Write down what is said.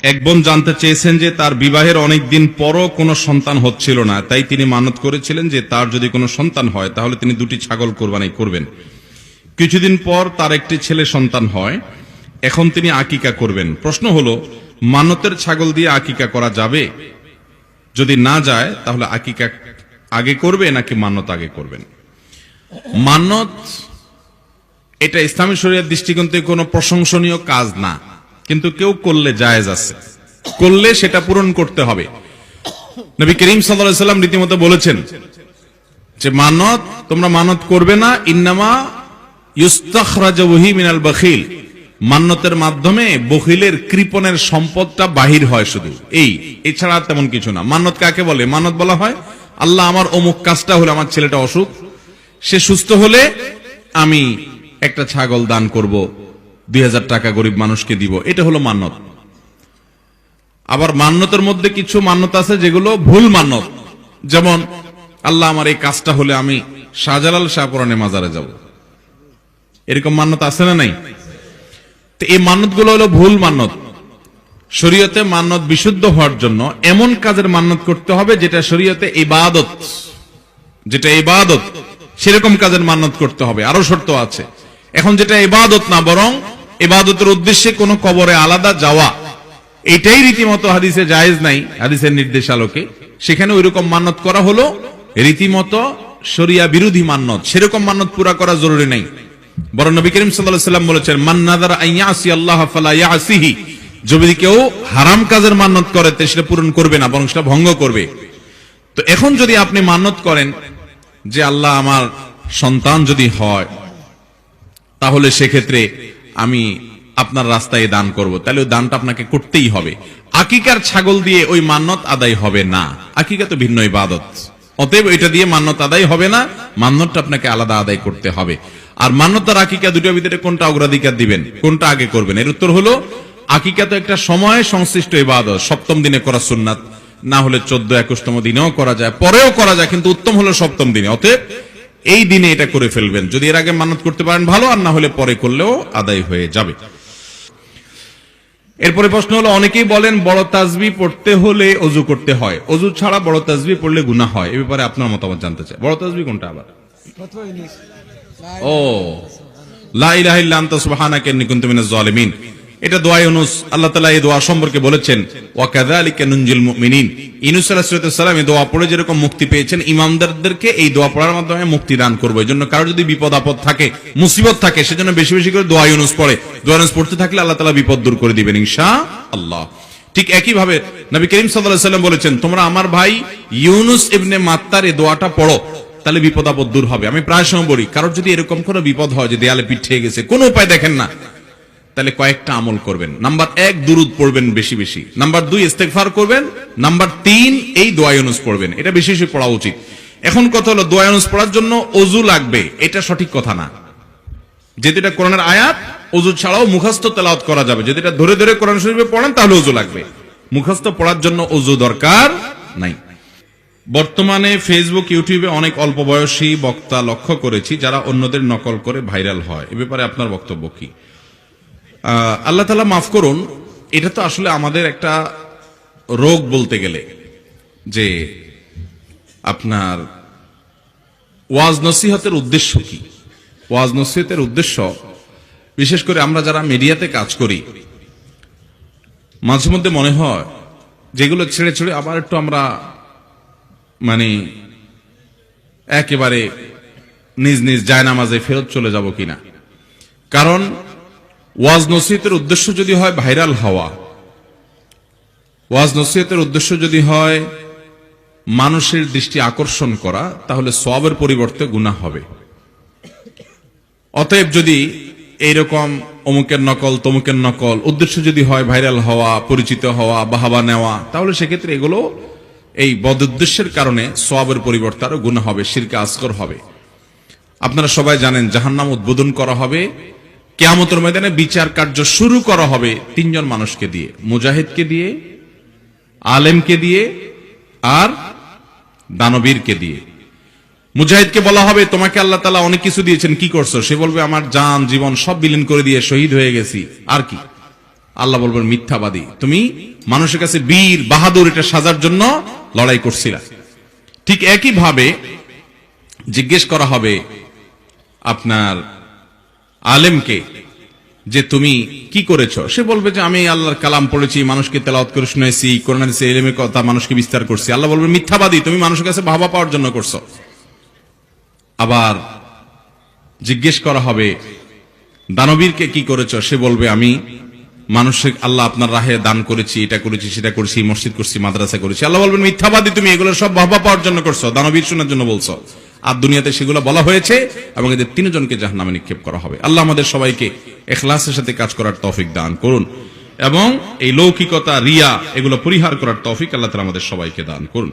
এক বোন জানতে চেয়েছেন যে তার বিবাহের অনেক দিন পরও কোনো সন্তান হচ্ছিল না, তাই তিনি মানত করেছিলেন যে তার যদি কোনো সন্তান হয় তাহলে তিনি 2টি ছাগল কোরবানি করবেন। কিছুদিন পর তার একটি ছেলে সন্তান হয়, এখন তিনি আকিকা করবেন। প্রশ্ন হলো, মানতের ছাগল দিয়ে আকিকা করা যাবে? যদি না যায় তাহলে আকিকা আগে করবে নাকি মানত আগে করবেন? মানত এটা ইসলামী শরীয়তের দৃষ্টিকোণ থেকে কোনো প্রশংসনীয় কাজ না, কিন্তু কেউ করলে জায়েজ আছে, করলে সেটা পূরণ করতে হবে। নবী করিম সাল্লাল্লাহু আলাইহি ওয়াসাল্লাম রীতিমতো বলেছেন যে মানত তোমরা মানত করবে না, ইন্নামা ইউস্তাখরাজু বিহি মিনাল বখিল, মান্নতের মাধ্যমে বখিলের কৃপণের সম্পদটা বাহির হয় শুধু, এছাড়া তেমন কিছু না। মান্নত কাকে বলে? মানত বলা হয় আল্লাহ আমার অমুক কাজটা হলে, আমার ছেলেটা অসুখ, সে সুস্থ হলে আমি একটা ছাগল দান করব, 2000 টাকা গরিব মানুষকে দিব, এটা হলো মান্নত। আবার মান্নতের মধ্যে কিছু মান্নত আছে যেগুলো ভুল মান্নত, যেমন আল্লাহ আমার এই কাজটা হলে আমি শাহজালাল শাহপুরানে মাজারে যাব, এরকম মান্নত আছে না নাই? তো এই মান্নতগুলো হলো ভুল মান্নত। শরীয়তে মান্নত বিশুদ্ধ হওয়ার জন্য এমন কাজের মান্নত করতে হবে যেটা শরীয়তে ইবাদত, যেটা ইবাদত, সেরকম কাজের মান্নত করতে হবে। আরো শর্ত আছে। এখন যেটা ইবাদত না, বরং ইবাদতের উদ্দেশ্যে কোনো কবরে আলাদা যাওয়া, এটাই রীতিমতো হাদিসে জায়েজ নাই, হাদিসের নির্দেশ আলোকে, সেখানে ওইরকম মান্নত করা হলো রীতিমতো শরিয়া বিরোধী মান্নত। সেরকম মান্নত পুরা করা জরুরি নাই, বরং নবী করিম সাল্লাল্লাহু আলাইহি ওয়াসাল্লাম বলেছেন, মান নাযারা আন ইয়াসি আল্লাহ ফালা ইয়াসিহি, যদি কেউ হারাম কাজের মান্নত করে তে সেটা পূরণ করবে না, বরং সেটা ভঙ্গ করবে। তো এখন যদি আপনি মান্নত করেন যে আল্লাহ আমার সন্তান যদি হয় তাহলে সেক্ষেত্রে আমি আপনার রাস্তায় দান করব, তাহলে ওই দানটা আপনাকে করতেই হবে। আকিকার ছাগল দিয়ে ওই মান্নত আদায় হবে না, আকিকা তো ভিন্ন ইবাদত, অতএব এটা দিয়ে মান্নত আদায় হবে না, মান্নতটা আপনাকে আলাদা আদায় করতে হবে। আর মান্নত আর আকিকা দুটোর ভিতরে কোনটা অগ্রাধিকার দিবেন, কোনটা আগে করবেন? এর উত্তর হলো, আকিকা তো একটা সময় সংশ্লিষ্ট ইবাদত, 7ম দিনে করা সুন্নাত, না হলে 14-21তম দিনেও করা যায়, পরেও করা যায়, কিন্তু উত্তম হলো 7ম দিনে। অতএব এই দিনে এটা করে ফেলবেন, যদি এর আগে মান্নত করতে পারেন ভালো, আর না হলে পরে করলেও আদায় হয়ে যাবে। এরপরে প্রশ্ন হলো, অনেকেই বলেন বড় তাসবিহ পড়তে হলে ওযু করতে হয়, ওযু ছাড়া বড় তাসবিহ পড়লে গুনাহ হয়, এই ব্যাপারে আপনার মতামত জানতে চাই। বড় তাসবিহ কোনটা আবার? ও লা ইলাহা ইল্লা আনতা সুবহানাকা ইন্নী কুনতু মিনাজ জালিমিন, এটা দোয়া ইউনুস। আল্লাহ তাআলা এই দোয়া সম্পর্কে বলেছেন, ওয়া কাযালিকা নুনজিল মুমিনিন। ইউনুস আলাইহিস সালাম এই দোয়া পড়ে যেরকম মুক্তি পেয়েছেন, ইমানদারদেরকে এই দোয়া পড়ার মাধ্যমে মুক্তি দান করব। এজন্য কারো যদি বিপদ আপদ থাকে, মুসিবত থাকে, সেজন্য বেশি বেশি করে দোয়া ইউনুস পড়ে। দোয়া ইউনুস পড়তে থাকলে আল্লাহ তাআলা বিপদ দূর করে দিবেন ইনশাআল্লাহ। ঠিক একই ভাবে নবী করিম সাল্লাল্লাহু আলাইহি ওয়াসাল্লাম বলেছেন, তোমরা আমার ভাই ইউনুস ইবনে মাত্তার এই দোয়াটা পড়ো, তাহলে বিপদ আপদ দূর হবে। আমি প্রায় সময় বলি, কারোর যদি এরকম কোনো বিপদ হয় যে দেয়ালে পিঠ থেকে গেছে, কোনো উপায় দেখেন না, তাহলে কয়েকটা আমল করবেন। নাম্বার 1, দুরুদ পড়বেন বেশি বেশি। নাম্বার 2, ইস্তেগফার করবেন। নাম্বার 3, এই দোয়া ইউনুস পড়বেন। এটা বেশি বেশি পড়া উচিত। এখন কথা হলো, দোয়া ইউনুস পড়ার জন্য ওযু লাগবে, এটা সঠিক কথা না। যেটা কোরআনের আয়াত, ওযু ছাড়াও মুখস্থ তেলাওয়াত করা যাবে। যেটা ধরে ধরে কোরআন শরীফে পড়েন তাহলে ওযু লাগবে, মুখস্থ পড়ার জন্য ওযু দরকার নাই। বর্তমানে ফেসবুক, ইউটিউবে অনেক অল্প বয়সী বক্তা লক্ষ্য করেছি যারা অন্যদের নকল করে ভাইরাল হয়, এ ব্যাপারে আপনার বক্তব্য কি? আল্লাহ তাআলা মাফ করুন, এটা তো আসলে আমাদের একটা রোগ বলতে গেলে, যে আপনার ওয়াজ নসিহতের উদ্দেশ্য কি? ওয়াজ নসিহতের উদ্দেশ্য, বিশেষ করে আমরা যারা মিডিয়াতে কাজ করি, মাঝে মধ্যে মনে হয় যেগুলো ছেড়ে ছেড়ে আবার একটু আমরা একেবারে নিজ নিজ জায়নামাজে ফেরত চলে যাব কিনা। কারণ ওয়াজ নসিহতের উদ্দেশ্য যদি হয় ভাইরাল হওয়া, ওয়াজ নসিহতের উদ্দেশ্য যদি হয় মানুষের দৃষ্টি আকর্ষণ করা, তাহলে সওয়াবের পরিবর্তে গুনাহ হবে। অতএব যদি এইরকম অমুকের নকল তমুকের নকল উদ্দেশ্য যদি হয় ভাইরাল হওয়া, পরিচিত হওয়া, বাহাবা নেওয়া, তাহলে সেক্ষেত্রে এগুলো এই বদ উদ্দেশ্যের কারণে সওয়াবের পরিবর্তে আরো গুনাহ হবে, শিরকে আসগর হবে। আপনারা সবাই জানেন, জাহান্নাম উদ্বোধন করা হবে, কিয়ামতের ময়দানে বিচার কার্য শুরু করা হবে 3 জন মানুষকে দিয়ে, মুজাহিদকে দিয়ে, আলেমকে দিয়ে, আর দানবীরকে দিয়ে। মুজাহিদকে বলা হবে, তোমাকে আল্লাহ তাআলা অনেক কিছু দিয়েছেন, কি করছো? সে বলবে, আমার জান জীবন সব বিলীন করে দিয়ে শহীদ হয়ে গেছি, আর কি? আল্লাহ বলবেন মিথ্যাবাদী, তুমি মানুষের কাছে বীর বাহাদুর এটা সাজার জন্য লড়াই করছিলা। ঠিক একই ভাবে জিজ্ঞেস করা হবে আপনার আলেমকে যে তুমি কি করেছো, সে বলবে যে আমি আল্লাহর কালাম পড়েছি, মানুষকে তেলাওয়াত করে শুনেছি, কোরআন হাদিসে ইলমের কথা মানুষকে বিস্তার করছি। আল্লাহ বলবে মিথ্যাবাদী, তুমি মানুষের কাছে বাহবা পাওয়ার জন্য করছো। আবার জিজ্ঞেস করা হবে দানবীরকে কি করেছো, সে বলবে আমি মানুষের আল্লাহ আপনার রাহে দান করেছি, এটা করেছি, সেটা করেছি, মসজিদ করছি, মাদ্রাসা করেছি। আল্লাহ বলবেন মিথ্যাবাদী, তুমি এগুলো সব বাহবা পাওয়ার জন্য করছো, দানবীর শোনার জন্য বলছো। আর দুনিয়াতে সেগুলো বলা হয়েছে এবং এদের তিনজনকে জাহান্নামে নিক্ষেপ করা হবে। আল্লাহ আমাদের সবাইকে ইখলাসের সাথে কাজ করার তৌফিক দান করুন এবং এই লৌকিকতা, রিয়া এগুলো পরিহার করার তৌফিক আল্লাহ তাআলা আমাদের সবাইকে দান করুন।